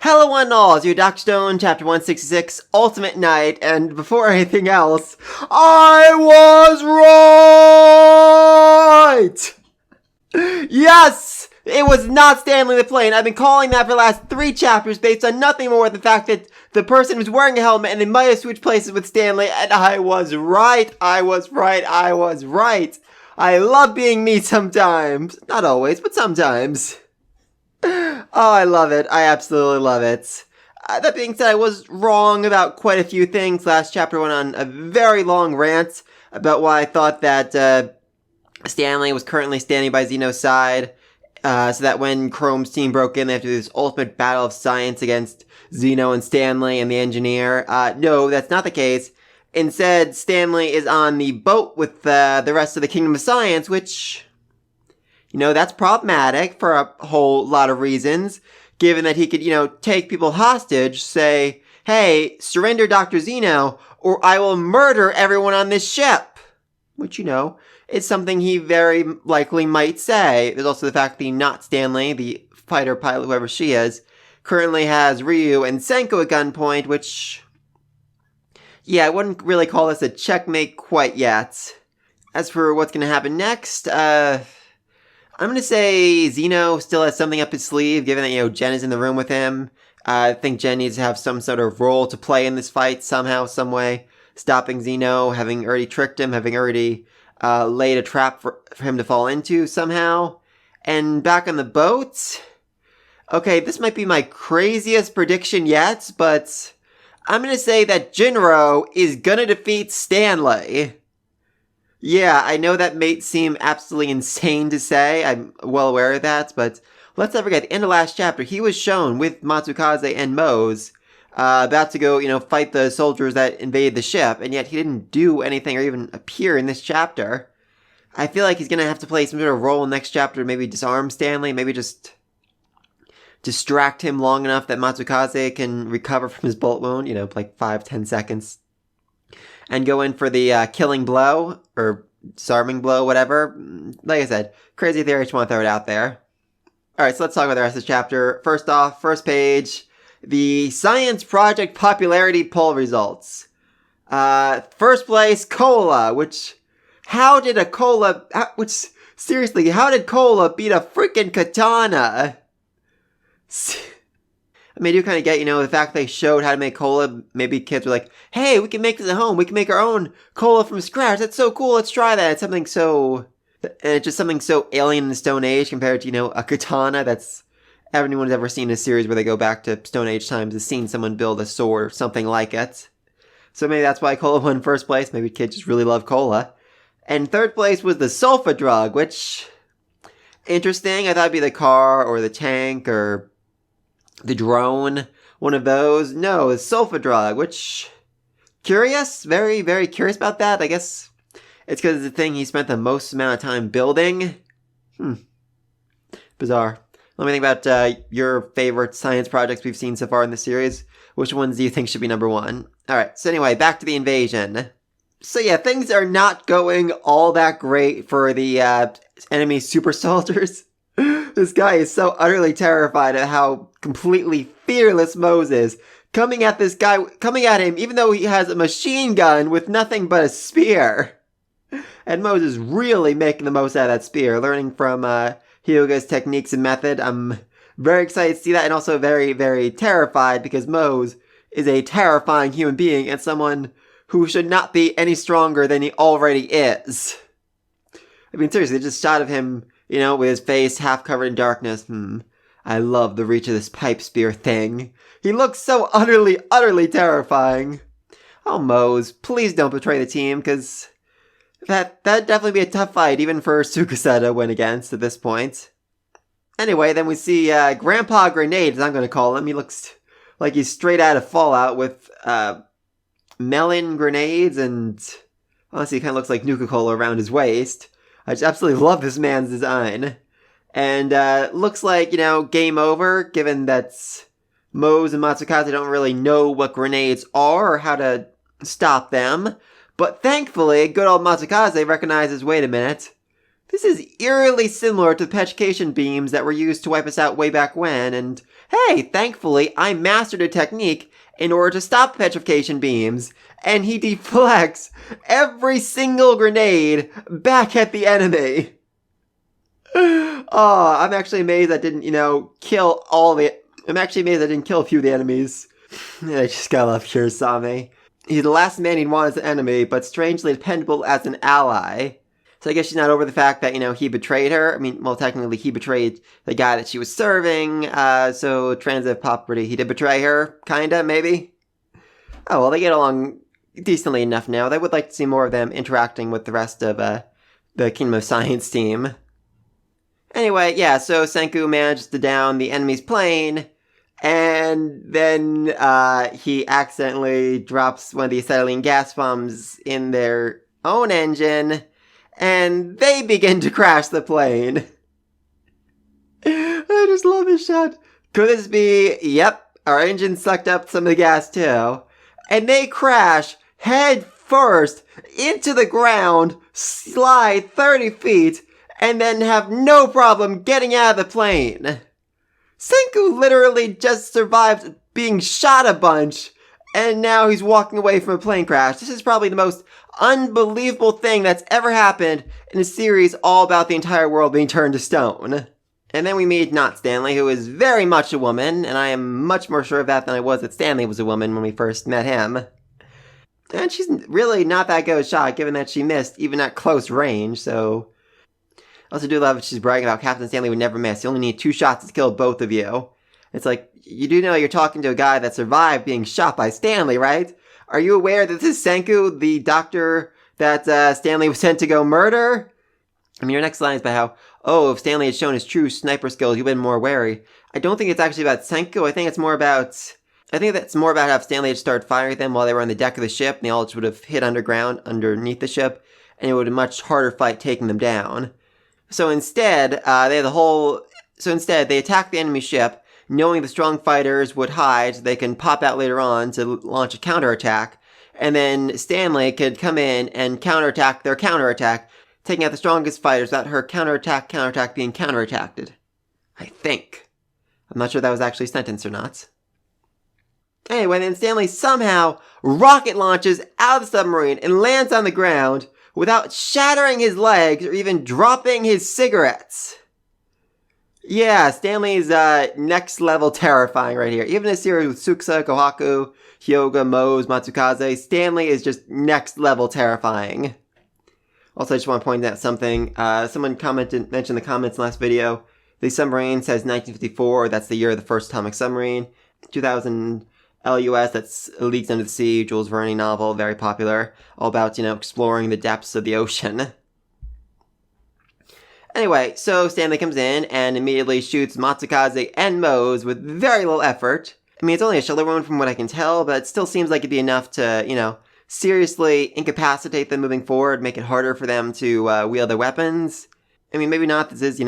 Hello one and all, it's your Dr. Stone, Chapter 166, Ultimate Night, and before anything else, I was right! Yes! It was not Stanley the Plane. I've been calling that for the last 3 chapters based on nothing more than the fact that the person was wearing a helmet and they might have switched places with Stanley, and I was right. I was right. I love being me sometimes. Not always, but sometimes. Oh, I love it. I absolutely love it. That being said, I was wrong about quite a few things. Last chapter went on a very long rant about why I thought that Stanley was currently standing by Zeno's side, so that when Chrome's team broke in, they have to do this ultimate battle of science against Zeno and Stanley and the engineer. No, that's not the case. Instead, Stanley is on the boat with the rest of the Kingdom of Science, which... You know, that's problematic for a whole lot of reasons, given that he could, take people hostage, say, hey, surrender Dr. Zeno, or I will murder everyone on this ship. Which, is something he very likely might say. There's also the fact that not Stanley, the fighter pilot, whoever she is, currently has Ryu and Senko at gunpoint, which, yeah, I wouldn't really call this a checkmate quite yet. As for what's going to happen next, I'm going to say Zeno still has something up his sleeve, given that, Jen is in the room with him. I think Jen needs to have some sort of role to play in this fight somehow, some way. Stopping Zeno, having already tricked him, having already laid a trap for him to fall into somehow. And back on the boat... Okay, this might be my craziest prediction yet, but I'm going to say that Jinro is going to defeat Stanley. Yeah, I know that may seem absolutely insane to say, I'm well aware of that, but let's not forget, at the end of last chapter, he was shown with Matsukaze and Mose, about to go, fight the soldiers that invaded the ship, and yet he didn't do anything or even appear in this chapter. I feel like he's gonna have to play some sort of role in the next chapter, maybe disarm Stanley, maybe just distract him long enough that Matsukaze can recover from his bullet wound, like 5-10 seconds. And go in for the killing blow, or disarming blow, whatever. Like I said, crazy theory, just want to throw it out there. Alright, so let's talk about the rest of this chapter. First off, first page, the Science Project Popularity Poll results. First place, Cola, how did Cola beat a freaking katana? I mean, I do kind of get, the fact they showed how to make cola. Maybe kids were like, hey, we can make this at home. We can make our own cola from scratch. That's so cool. Let's try that. It's just something so alien in the Stone Age compared to, a katana that's everyone's ever seen a series where they go back to Stone Age times has seen someone build a sword or something like it. So maybe that's why cola won first place. Maybe kids just really love cola. And third place was the sulfa drug, which, interesting. I thought it'd be the car or the tank or the drone, one of those. No, it's sulfa drug, which, curious, very, very curious about that. I guess it's because it's the thing he spent the most amount of time building. Bizarre. Let me think about your favorite science projects we've seen so far in the series. Which ones do you think should be number 1? Alright, so anyway, back to the invasion. So yeah, things are not going all that great for the enemy super soldiers. This guy is so utterly terrified at how completely fearless Mose is. Coming at him, even though he has a machine gun with nothing but a spear. And Mose is really making the most out of that spear, learning from Hyuga's techniques and method. I'm very excited to see that, and also very, very terrified because Mose is a terrifying human being and someone who should not be any stronger than he already is. I mean, seriously, just shot of him, with his face half covered in darkness. I love the reach of this pipe spear thing. He looks so utterly, utterly terrifying. Oh, Mose, please don't betray the team, because that'd definitely be a tough fight, even for Tsukasa to win against at this point. Anyway, then we see Grandpa Grenade, as I'm going to call him. He looks like he's straight out of Fallout with melon grenades, and honestly, he kind of looks like Nuka-Cola around his waist. I just absolutely love this man's design. And looks like, game over, given that Mose and Matsukaze don't really know what grenades are or how to stop them. But thankfully, good old Matsukaze recognizes, wait a minute, This is eerily similar to the petrification beams that were used to wipe us out way back when, and hey, thankfully, I mastered a technique in order to stop petrification beams, and he deflects every single grenade back at the enemy. Oh, I'm actually amazed I didn't, kill I'm actually amazed I didn't kill a few of the enemies. I just gotta love Kurosame. He's the last man he'd want as an enemy, but strangely dependable as an ally. So I guess she's not over the fact that, he betrayed her. I mean, well, technically he betrayed the guy that she was serving, so transitive property, he did betray her, kinda, maybe? Oh, well, they get along decently enough now. I would like to see more of them interacting with the rest of, the Kingdom of Science team. Anyway, yeah, so Senku manages to down the enemy's plane, and then, he accidentally drops one of the acetylene gas bombs in their own engine, and they begin to crash the plane. I just love this shot. Could this be, yep, our engine sucked up some of the gas too, and they crash head first into the ground, slide 30 feet, and then have no problem getting out of the plane. Senku literally just survived being shot a bunch, and now he's walking away from a plane crash. This is probably the most unbelievable thing that's ever happened in a series all about the entire world being turned to stone. And then we meet Not Stanley, who is very much a woman, and I am much more sure of that than I was that Stanley was a woman when we first met him. And she's really not that good a shot, given that she missed even at close range, so... I also do love that she's bragging about Captain Stanley would never miss. You only need 2 shots to kill both of you. It's like, you do know you're talking to a guy that survived being shot by Stanley, right? Are you aware that this is Senku, the doctor that Stanley was sent to go murder? I mean, your next line is about how, if Stanley had shown his true sniper skills, you'd been more wary. I don't think it's actually about Senku. I think that's more about how Stanley had started firing them while they were on the deck of the ship, and they all just would have hit underground underneath the ship, and it would have been a much harder fight taking them down. So instead, they attack the enemy ship, knowing the strong fighters would hide so they can pop out later on to launch a counterattack, and then Stanley could come in and counterattack their counterattack, taking out the strongest fighters without her counterattack being counterattacked. I think. I'm not sure that was actually a sentence or not. Anyway, then Stanley somehow rocket launches out of the submarine and lands on the ground without shattering his legs or even dropping his cigarettes. Yeah, Stanley's next level terrifying right here. Even in a series with Tsukasa, Kohaku, Hyoga, Mose, Matsukaze, Stanley is just next level terrifying. Also, I just want to point out something. Someone mentioned in the comments in the last video, the submarine says 1954, that's the year of the first atomic submarine. 2000 LUS, that's Leagues Under the Sea, Jules Verne novel, very popular, all about, exploring the depths of the ocean. Anyway, so Stanley comes in and immediately shoots Matsukaze and Mose with very little effort. I mean, it's only a shoulder wound from what I can tell, but it still seems like it'd be enough to, seriously incapacitate them moving forward, make it harder for them to wield their weapons. I mean, maybe not. This is,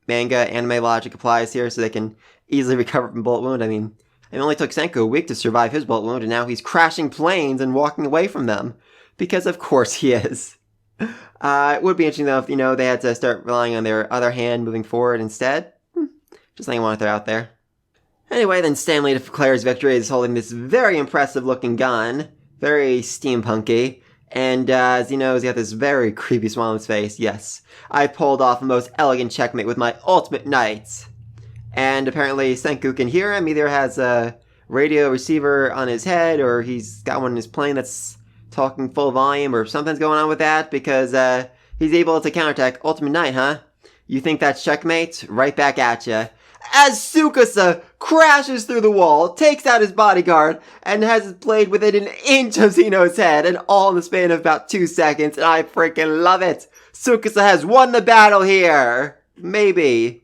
manga, anime logic applies here, so they can easily recover from bullet wound. I mean, it only took Senku a week to survive his bullet wound, and now he's crashing planes and walking away from them. Because of course he is. It would be interesting though if, they had to start relying on their other hand moving forward instead. Just something I want to throw out there. Anyway, then Stanley declares victory as holding this very impressive looking gun. Very steampunky. And Zeno's got this very creepy smile on his face. Yes, I pulled off a most elegant checkmate with my ultimate knight. And apparently Senku can hear him, either has a radio receiver on his head, or he's got one in his plane that's talking full volume, or something's going on with that, because he's able to counterattack. Ultimate Knight, huh? You think that's checkmate? Right back at ya. As Tsukasa crashes through the wall, takes out his bodyguard, and has his blade within an inch of Zeno's head, and all in the span of about 2 seconds, and I freaking love it! Tsukasa has won the battle here! Maybe.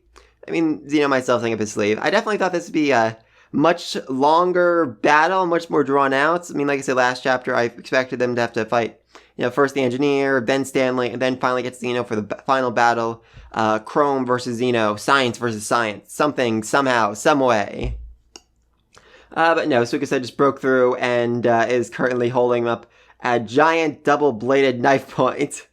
I mean, Zeno might still think up his sleeve. I definitely thought this would be a much longer battle, much more drawn out. I mean, like I said last chapter, I expected them to have to fight, first the engineer, then Stanley, and then finally get Zeno for the final battle. Chrome versus Zeno, science versus science. Something, somehow, some way. But no, Tsukasa just broke through and is currently holding up a giant double-bladed knife point.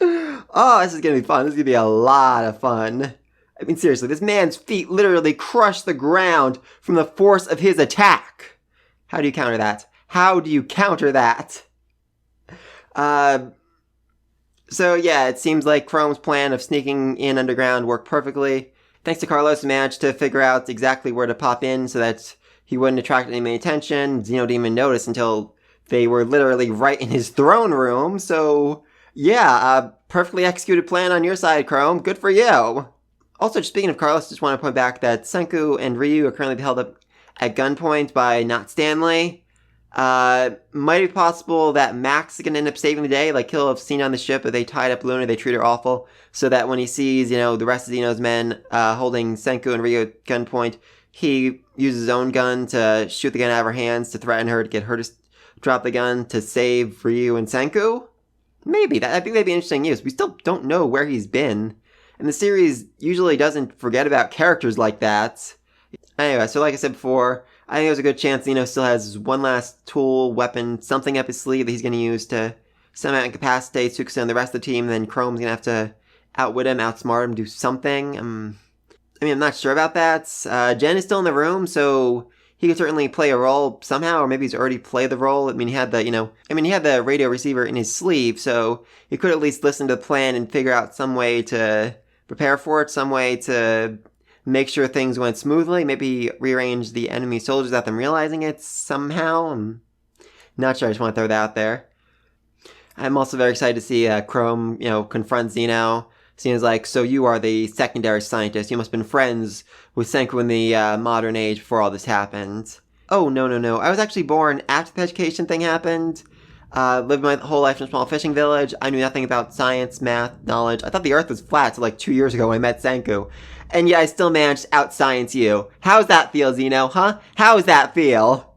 Oh, this is gonna be fun. This is gonna be a lot of fun. I mean, seriously, this man's feet literally crush the ground from the force of his attack. How do you counter that? How do you counter that? So yeah, it seems like Chrome's plan of sneaking in underground worked perfectly. Thanks to Carlos, he managed to figure out exactly where to pop in so that he wouldn't attract any attention. Zeno didn't even notice until they were literally right in his throne room. So yeah, perfectly executed plan on your side, Chrome. Good for you. Also, just speaking of Carlos, just want to point back that Senku and Ryu are currently held up at gunpoint by Not Stanley. Might be possible that Max is going to end up saving the day. Like, he'll have seen on the ship that they tied up Luna, they treat her awful, so that when he sees, the rest of Zeno's men holding Senku and Ryu at gunpoint, he uses his own gun to shoot the gun out of her hands to threaten her, to get her to drop the gun to save Ryu and Senku. Maybe. I think that'd be interesting use. We still don't know where he's been. And the series usually doesn't forget about characters like that. Anyway, so like I said before, I think there's a good chance Zeno still has one last tool, weapon, something up his sleeve that he's going to use to somehow incapacitate Tsukasa and the rest of the team. Then Chrome's going to have to outwit him, outsmart him, do something. I'm not sure about that. Jen is still in the room, so he could certainly play a role somehow, or maybe he's already played the role. I mean, he had the radio receiver in his sleeve, so he could at least listen to the plan and figure out some way to prepare for it, some way to make sure things went smoothly, maybe rearrange the enemy soldiers without them realizing it somehow. I'm not sure, I just want to throw that out there. I'm also very excited to see Chrome, confront Zeno. Zeno's like, so you are the secondary scientist. You must have been friends with Senku in the modern age before all this happened. Oh, no. I was actually born after the education thing happened. Lived my whole life in a small fishing village. I knew nothing about science, math, knowledge. I thought the earth was flat till like 2 years ago when I met Senku. And yet I still managed to out-science you. How's that feel, Zeno, huh? How's that feel?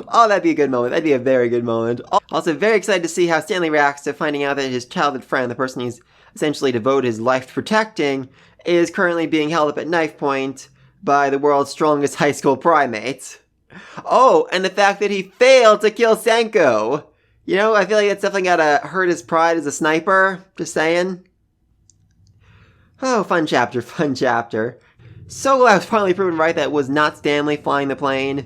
Oh, that'd be a good moment. That'd be a very good moment. Also, very excited to see how Stanley reacts to finding out that his childhood friend, the person he's essentially devoted his life to protecting, is currently being held up at knife point by the world's strongest high school primate. Oh, and the fact that he failed to kill Senku. I feel like that's definitely gotta hurt his pride as a sniper. Just saying. Oh, fun chapter. So I was finally proven right that it was not Stanley flying the plane.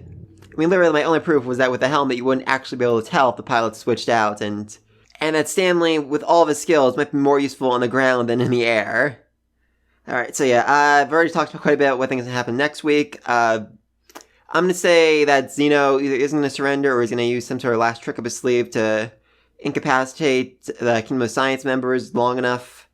I mean, literally my only proof was that with the helmet you wouldn't actually be able to tell if the pilot switched out, and that Stanley, with all of his skills, might be more useful on the ground than in the air. Alright, so yeah, I've already talked about quite a bit what things going to happen next week. I'm going to say that Zeno either isn't going to surrender or he's going to use some sort of last trick up his sleeve to incapacitate the Kingdom of Science members long enough.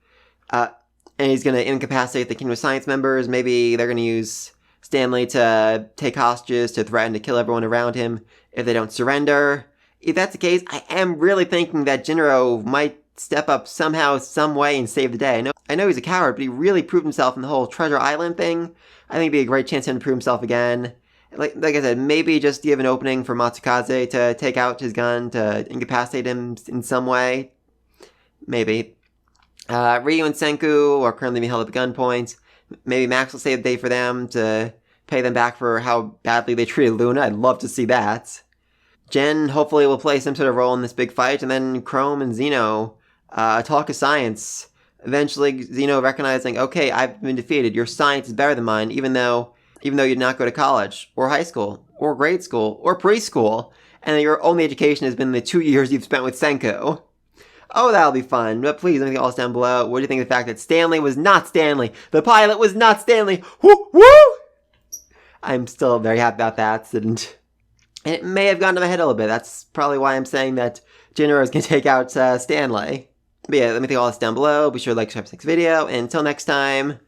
And he's going to incapacitate the Kingdom of Science members. Maybe they're going to use Stanley to take hostages, to threaten to kill everyone around him if they don't surrender. If that's the case, I am really thinking that Jinro might step up somehow, some way, and save the day. I know he's a coward, but he really proved himself in the whole Treasure Island thing. I think it'd be a great chance for him to prove himself again. Like I said, maybe just give an opening for Matsukaze to take out his gun, to incapacitate him in some way. Maybe. Ryu and Senku are currently being held up at gunpoint. Maybe Max will save the day for them to pay them back for how badly they treated Luna. I'd love to see that. Jen hopefully will play some sort of role in this big fight, and then Chrome and Zeno talk of science. Eventually, Zeno recognizing, okay, I've been defeated. Your science is better than mine, even though you did not go to college, or high school, or grade school, or preschool, and your only education has been the 2 years you've spent with Senku. Oh, that'll be fun. But please, let me know all down below. What do you think of the fact that Stanley was not Stanley? The pilot was not Stanley. Woo! Woo! I'm still very happy about that. And it may have gone to my head a little bit. That's probably why I'm saying that Jinro is going to take out Stanley. But yeah, let me know all this down below. Be sure to like, subscribe to this video. And until next time,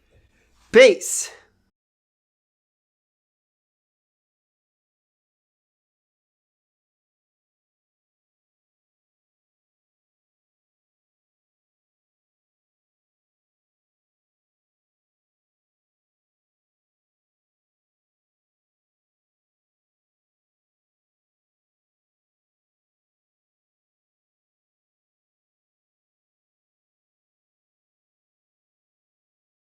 peace!